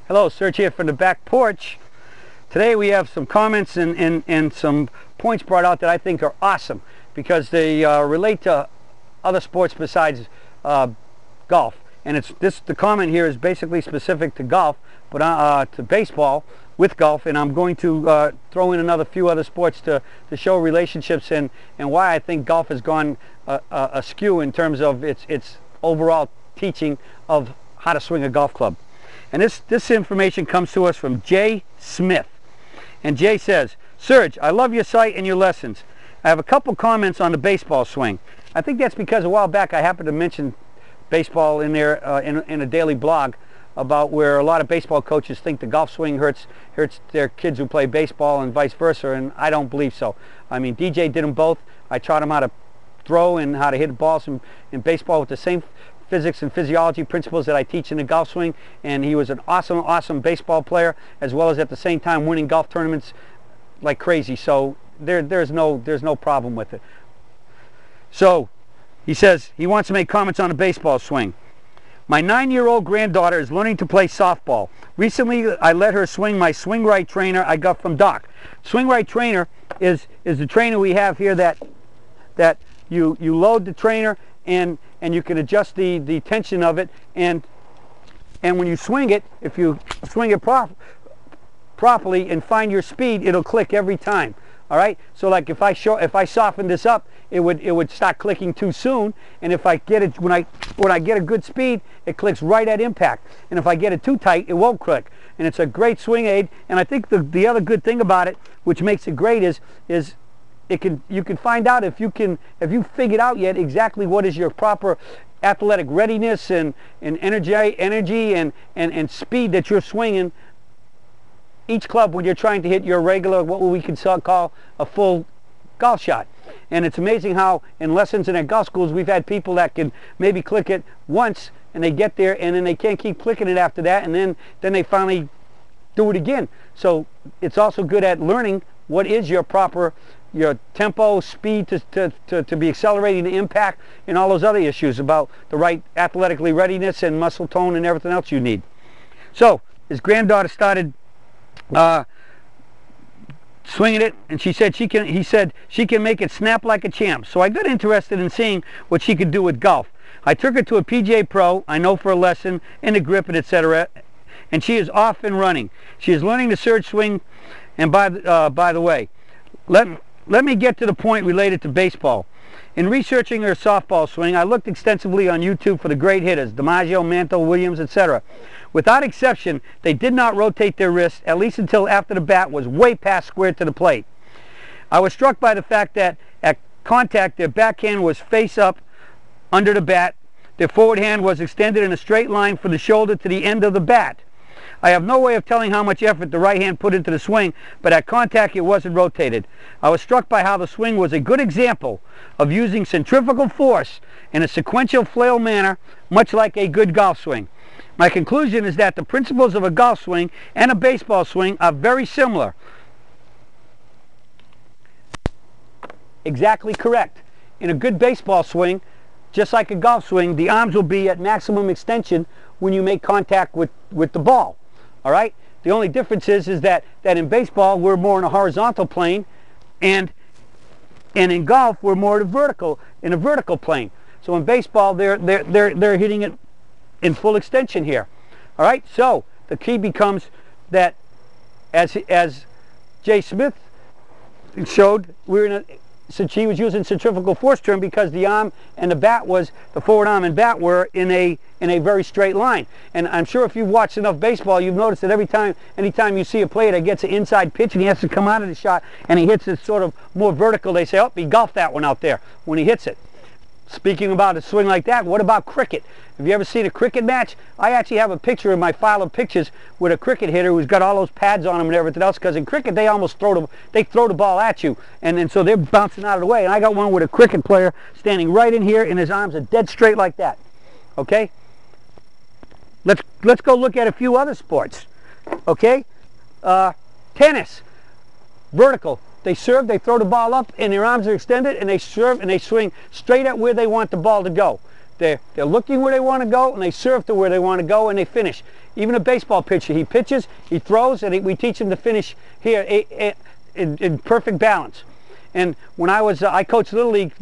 Hello, Serge here from the back porch. Today we have some comments and some points brought out that I think are awesome because they relate to other sports besides golf. And the comment here is basically specific to golf, but to baseball with golf, and I'm going to throw in another few other sports to show relationships and why I think golf has gone askew in terms of its overall teaching of how to swing a golf club. And this information comes to us from Jay Smith. And Jay says, Serge, I love your site and your lessons. I have a couple comments on the baseball swing. I think that's because a while back I happened to mention baseball in there in a daily blog about where a lot of baseball coaches think the golf swing hurts their kids who play baseball and vice versa, and I don't believe so. I mean, DJ did them both. I taught him how to throw and how to hit balls in baseball with the same physics and physiology principles that I teach in the golf swing, and he was an awesome baseball player, as well as at the same time winning golf tournaments like crazy. So there's no problem with it. So he says he wants to make comments on the baseball swing. My 9-year-old granddaughter is learning to play softball. Recently I let her swing my swing right trainer I got from Doc. Swing right trainer is the trainer we have here that you load the trainer and you can adjust the tension of it, and when you swing it, if you swing it properly and find your speed, it'll click every time. All right, so like if I soften this up, it would start clicking too soon, and if I get it when I get a good speed, it clicks right at impact, and if I get it too tight, it won't click. And it's a great swing aid. And I think the other good thing about it, which makes it great, is you can find out if you figured out yet exactly what is your proper athletic readiness and energy and speed that you're swinging each club when you're trying to hit your regular, what we can call a full golf shot. And it's amazing how in lessons and at golf schools we've had people that can maybe click it once and they get there and then they can't keep clicking it after that, and then they finally do it again. So it's also good at learning what is your tempo, speed to be accelerating the impact, and all those other issues about the right athletically readiness and muscle tone and everything else you need. So his granddaughter started swinging it, and he said she can make it snap like a champ. So I got interested in seeing what she could do with golf. I took her to a PGA Pro, I know, for a lesson in the grip and etc. And she is off and running. She is learning the surge swing. And by the way, let me get to the point related to baseball. In researching her softball swing, I looked extensively on YouTube for the great hitters, DiMaggio, Mantle, Williams, etc. Without exception, they did not rotate their wrists, at least until after the bat was way past squared to the plate. I was struck by the fact that at contact, their backhand was face up under the bat. Their forward hand was extended in a straight line from the shoulder to the end of the bat. I have no way of telling how much effort the right hand put into the swing, but at contact it wasn't rotated. I was struck by how the swing was a good example of using centrifugal force in a sequential flail manner, much like a good golf swing. My conclusion is that the principles of a golf swing and a baseball swing are very similar. Exactly correct. In a good baseball swing, just like a golf swing, the arms will be at maximum extension when you make contact with the ball. All right? The only difference is that in baseball we're more in a horizontal plane, and in golf we're more in a vertical plane. So in baseball they're hitting it in full extension here. All right? So the key becomes that as Jay Smith showed, since he was using centrifugal force term because the arm and the forward arm and bat were in a very straight line. And I'm sure if you've watched enough baseball, you've noticed that anytime you see a player that gets an inside pitch and he has to come out of the shot and he hits it sort of more vertical, they say, oh, he golfed that one out there when he hits it. Speaking about a swing like that, what about cricket? Have you ever seen a cricket match? I actually have a picture in my file of pictures with a cricket hitter who's got all those pads on him and everything else, because in cricket they almost throw the ball at you, and so they're bouncing out of the way. And I got one with a cricket player standing right in here and his arms are dead straight like that. Okay? Let's go look at a few other sports. Okay? Tennis. Vertical. They serve, they throw the ball up, and their arms are extended, and they serve, and they swing straight at where they want the ball to go. they're looking where they want to go, and they serve to where they want to go, and they finish. Even a baseball pitcher, he pitches, he throws, and we teach him to finish here in perfect balance. And when I coached Little League,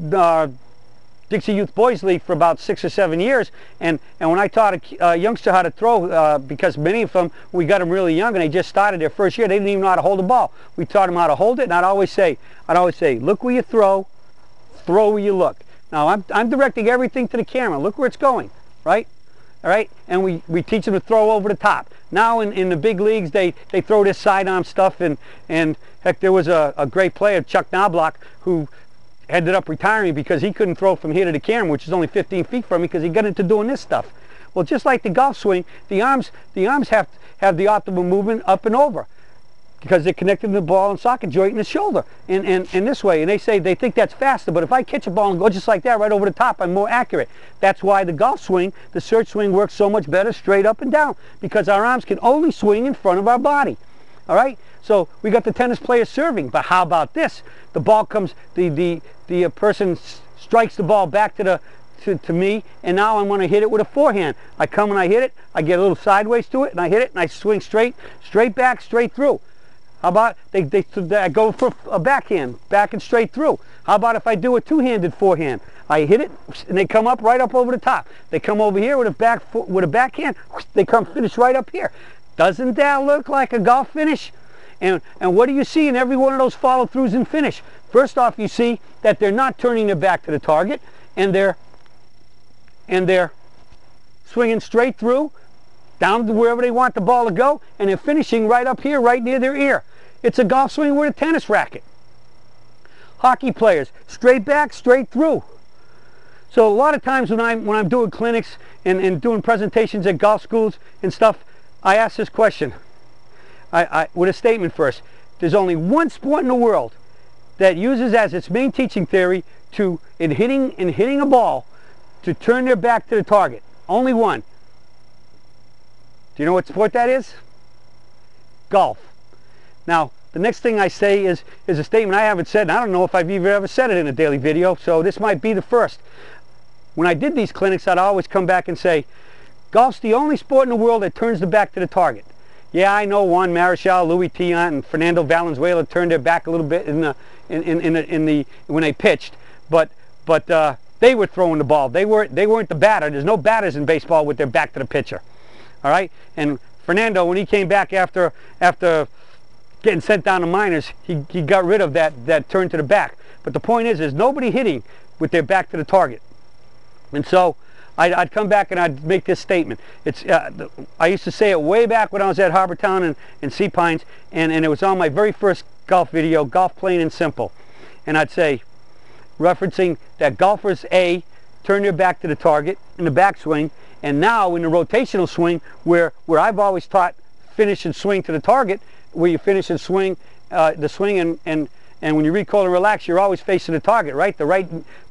Dixie Youth Boys League for about 6 or 7 years, and when I taught a youngster how to throw, because many of them, we got them really young and they just started their first year, they didn't even know how to hold a ball. We taught them how to hold it, and I'd always say, look where you throw where you look. Now I'm directing everything to the camera. Look where it's going, right? All right, and we teach them to throw over the top. Now in the big leagues, they throw this sidearm stuff, and heck, there was a great player, Chuck Knobloch, who ended up retiring because he couldn't throw from here to the camera, which is only 15 feet from me, because he got into doing this stuff. Well, just like the golf swing, the arms have the optimal movement up and over, because they're connected to the ball and socket joint in the shoulder, and this way. And they think that's faster, but if I catch a ball and go just like that right over the top, I'm more accurate. That's why the golf swing, the surge swing, works so much better straight up and down, because our arms can only swing in front of our body. All right, so we got the tennis player serving, but how about this? The ball comes, the person strikes the ball back to me, and now I'm going to hit it with a forehand. I come and I hit it, I get a little sideways to it, and I hit it, and I swing straight back, straight through. How about I go for a backhand, back and straight through. How about if I do a two-handed forehand? I hit it, and they come up right up over the top. They come over here with a backhand, they come finish right up here. Doesn't that look like a golf finish? And what do you see in every one of those follow-throughs and finish? First off, you see that they're not turning their back to the target, and they're swinging straight through, down to wherever they want the ball to go, and they're finishing right up here, right near their ear. It's a golf swing with a tennis racket. Hockey players, straight back, straight through. So a lot of times when I'm doing clinics and doing presentations at golf schools and stuff, I ask this question, with a statement first. There's only one sport in the world that uses as its main teaching theory in hitting a ball to turn their back to the target. Only one. Do you know what sport that is? Golf. Now, the next thing I say is a statement I haven't said, and I don't know if I've ever said it in a daily video, so this might be the first. When I did these clinics, I'd always come back and say, golf's the only sport in the world that turns the back to the target. Yeah, I know Juan Marichal, Louis Tiant, and Fernando Valenzuela turned their back a little bit when they pitched, but they were throwing the ball. They weren't the batter. There's no batters in baseball with their back to the pitcher. All right, and Fernando, when he came back after getting sent down to minors, he got rid of that turn to the back. But the point is, there's nobody hitting with their back to the target. And so I'd come back and I'd make this statement. I used to say it way back when I was at Harbortown and Sea Pines, and it was on my very first golf video, Golf Plain and Simple. And I'd say, referencing that golfers, A, turn their back to the target in the backswing, and now in the rotational swing, where I've always taught finish and swing to the target, where you finish and swing the swing, and when you recoil and relax, you're always facing the target, right? The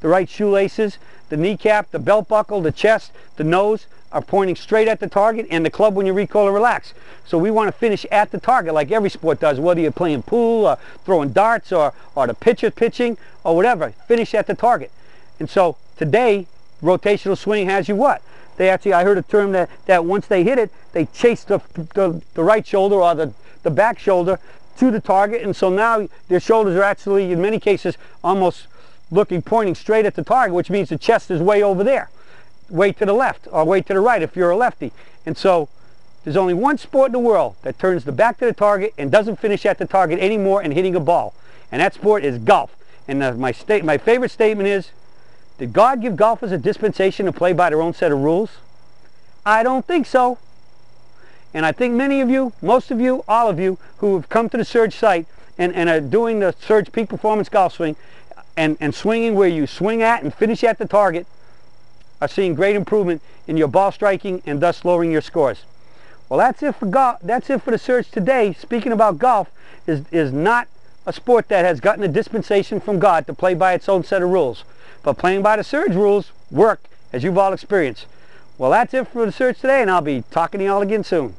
right shoelaces, the kneecap, the belt buckle, the chest, the nose are pointing straight at the target, and the club when you recoil and relax. So we want to finish at the target like every sport does, whether you're playing pool or throwing darts or the pitcher pitching or whatever. Finish at the target. And so today, rotational swing has you what? They actually, I heard a term that once they hit it, they chase the right shoulder or the back shoulder to the target, and so now their shoulders are actually, in many cases, almost pointing straight at the target, which means the chest is way over there, way to the left or way to the right if you're a lefty. And so there's only one sport in the world that turns the back to the target and doesn't finish at the target anymore in hitting a ball, and that sport is golf. And my favorite statement is, did God give golfers a dispensation to play by their own set of rules? I don't think so. And I think many of you, most of you, all of you who have come to the Surge site and are doing the Surge Peak Performance Golf Swing and swinging where you swing at and finish at the target are seeing great improvement in your ball striking and thus lowering your scores. Well, that's it for golf. That's it for the Surge today. Speaking about golf, is not a sport that has gotten a dispensation from God to play by its own set of rules. But playing by the Surge rules work, as you've all experienced. Well, that's it for the Surge today, and I'll be talking to you all again soon.